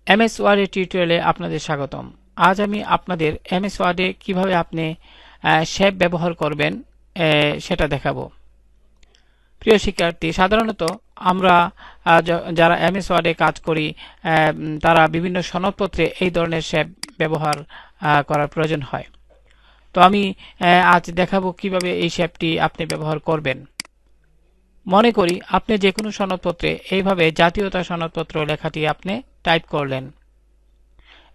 MS ওয়ার্ডের টিউটোরিয়ালে আপনাদের স্বাগতম। আজ আমি আপনাদের এমএস ওয়ার্ডে কিভাবে আপনি শেপ ব্যবহার করবেন সেটা দেখাবো। প্রিয় শিক্ষার্থী, সাধারণত আমরা যারা এমএস ওয়ার্ডে কাজ করি তারা বিভিন্ন সনদপত্রে এই ধরনের শেপ ব্যবহার করার প্রয়োজন হয়। তো আমি আজ দেখাবো কিভাবে এই শেপটি আপনি ব্যবহার করবেন। মনে করি আপনি যে কোনো সনদপত্রে এইভাবে জাতীয়তা সনদপত্র লেখাটি আপনি টাইপ করলেন।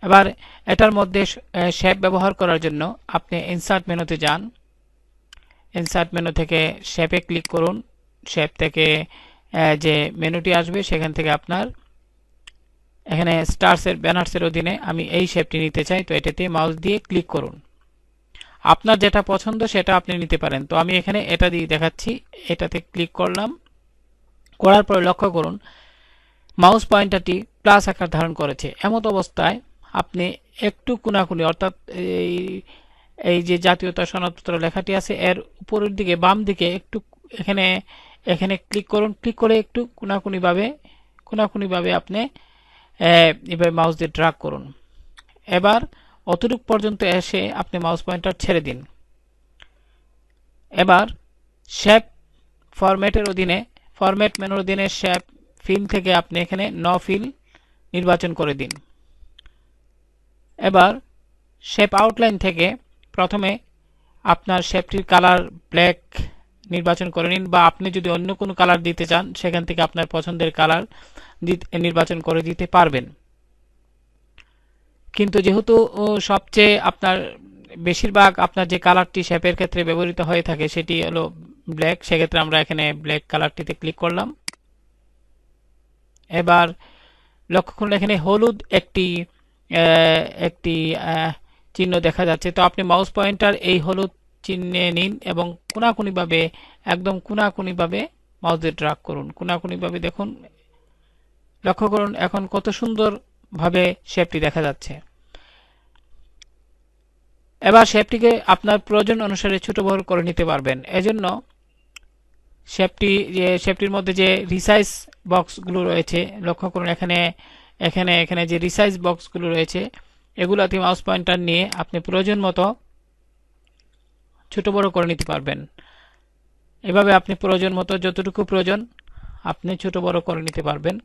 এবার এটার মধ্যে শেপ ব্যবহার করার জন্য আপনি ইনসার্ট মেনুতে যান। ইনসার্ট মেনু থেকে শেপে ক্লিক করুন। শেপ থেকে যে মেনুটি আসবে সেখান থেকে আপনার এখানে স্টারসের ব্যানার্সের অধীনে আমি এই শেপটি নিতে চাই, তো এটাতে মাউস দিয়ে ক্লিক করুন। আপনার যেটা পছন্দ সেটা আপনি নিতে পারেন। তো আমি এখানে এটা দিয়ে দেখাচ্ছি। এটাতে ক্লিক করলাম। করার পরে লক্ষ্য করুন মাউস পয়েন্টারটি প্লাস আকার ধারণ করেছে। এমত অবস্থায় আপনি একটু কোনাকুনি অর্থাৎ এই যে জাতীয়তা সনদপত্র লেখাটি আছে এর উপরের দিকে বাম দিকে একটু এখানে ক্লিক করুন। ক্লিক করে একটু কোনাকুনি ভাবে আপনি এভাবে মাউস দিয়ে ড্র্যাগ করুন। এবার অতটুকু পর্যন্ত এসে আপনি মাউস পয়েন্টার ছেড়ে দিন। এবার শেপ ফরম্যাটের অধীনে ফরম্যাট মেনুর অধীনে শেপ ফিল থেকে আপনি এখানে নো ফিল নির্বাচন করে দিন। এবার শেপ আউটলাইন থেকে প্রথমে আপনার শেপটির কালার ব্ল্যাক নির্বাচন করে নিন, বা আপনি যদি অন্য কোনো কালার দিতে চান সেখান থেকে আপনার পছন্দের কালার নির্বাচন করে দিতে পারবেন। কিন্তু যেহেতু সবচেয়ে আপনার বেশিরভাগ আপনার যে কালারটি শেপের ক্ষেত্রে ব্যবহৃত হয়ে থাকে সেটি হলো ব্ল্যাক, সেক্ষেত্রে আমরা এখানে ব্ল্যাক কালারটিতে ক্লিক করলাম। এবার লক্ষ্য করুন এখানে হলুদ একটি চিহ্ন দেখা যাচ্ছে। তো আপনি মাউস পয়েন্টার এই হলুদ চিহ্নে নিন এবং একদম কোনাকুনিভাবে মাউস দিয়ে ড্র্যাগ করুন। কোনাকুনিভাবে দেখুন, লক্ষ্য করুন এখন কত সুন্দরভাবে শেপটি দেখা যাচ্ছে। এবার শেপটিকে আপনার প্রয়োজন অনুসারে ছোট বড় করে নিতে পারবেন। এজন্য শেপটির মধ্যে যে রিসাইজ বক্সগুলো রয়েছে, লক্ষ্য করুন এখানে যে রিসাইজ বক্সগুলো রয়েছে এগুলোতে মাউস পয়েন্টার নিয়ে আপনি প্রয়োজন মতো ছোট বড় করে নিতে পারবেন। এভাবে আপনি প্রয়োজন মতো যতটুকু প্রয়োজন আপনি ছোট বড় করে নিতে পারবেন।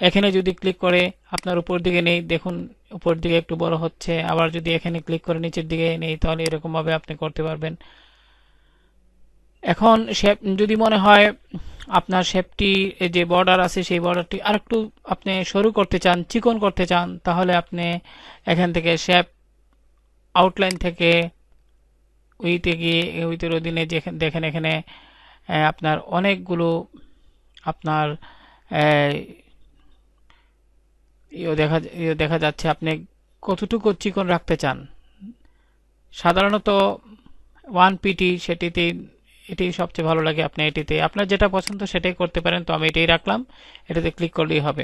এখানে যদি ক্লিক করে আপনার উপর দিকে নেই, দেখুন উপর দিকে একটু বড় হচ্ছে। আবার যদি এখানে ক্লিক করে নিচের দিকে নেই তাহলে এরকম ভাবে আপনি করতে পারবেন। এখন শেপ যদি মনে হয় আপনার শেপটি যে বর্ডার আছে সেই বর্ডারটি আরেকটু আপনি সরু করতে চান, চিকন করতে চান, তাহলে আপনি এখান থেকে শেপ আউটলাইন থেকে উইতে গিয়ে উইথের অধীনে দেখেন এখানে আপনার অনেকগুলো আপনার দেখা যাচ্ছে আপনি কতটুকু চিকন রাখতে চান। সাধারণত 1pt এটি সবচেয়ে ভালো লাগে। আপনি এটিতে আপনার যেটা পছন্দ সেটাই করতে পারেন। তো আমি এটাই রাখলাম, এটাতে ক্লিক করলেই হবে।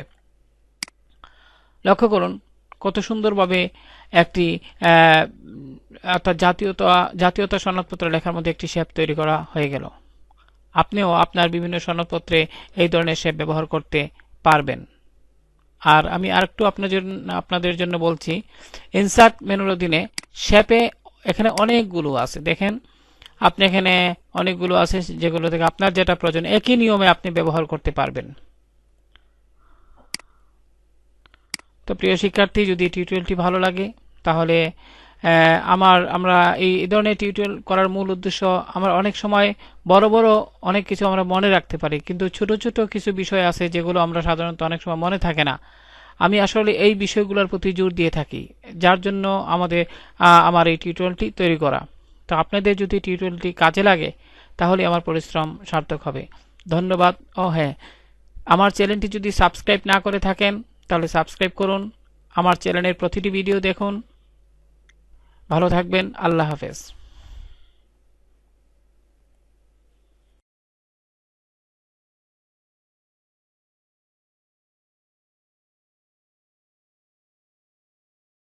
লক্ষ্য করুন কত সুন্দরভাবে একটি অর্থাৎ জাতীয়তা সনদপত্র লেখার মধ্যে একটি শেপ তৈরি করা হয়ে গেল। আপনিও আপনার বিভিন্ন সনদপত্রে এই ধরনের শেপ ব্যবহার করতে পারবেন। আর আমি আরেকটু আপনাদের জন্য বলছি, ইনসার্ট মেনুর অধীনে শেপে এখানে অনেকগুলো আছে। দেখেন আপনি এখানে অনেকগুলো আছে যেগুলো থেকে আপনার যেটা প্রয়োজন একই নিয়মে আপনি ব্যবহার করতে পারবেন। তো প্রিয় শিক্ষার্থী, যদি টিউটোরিয়ালটি ভালো লাগে তাহলে আমরা এই ধরনের টিউটোরিয়াল করার মূল উদ্দেশ্য, আমরা অনেক সময় বড় অনেক কিছু আমরা মনে রাখতে পারি, কিন্তু ছোট ছোট কিছু বিষয় আছে যেগুলো আমরা সাধারণত অনেক সময় মনে থাকে না। আমি আসলে এই বিষয়গুলোর প্রতি জোর দিয়ে থাকি, যার জন্য আমার এই টিউটোরিয়ালটি তৈরি করা। তো আপনাদের যদি টিউটোরিয়ালটি কাজে লাগে তাহলে আমার পরিশ্রম সার্থক হবে। ধন্যবাদ। হ্যাঁ, আমার চ্যানেলটি যদি সাবস্ক্রাইব না করে থাকেন তাহলে সাবস্ক্রাইব করুন। আমার চ্যানেলের প্রতিটি ভিডিও দেখুন। ভালো থাকবেন। আল্লাহ হাফেজ।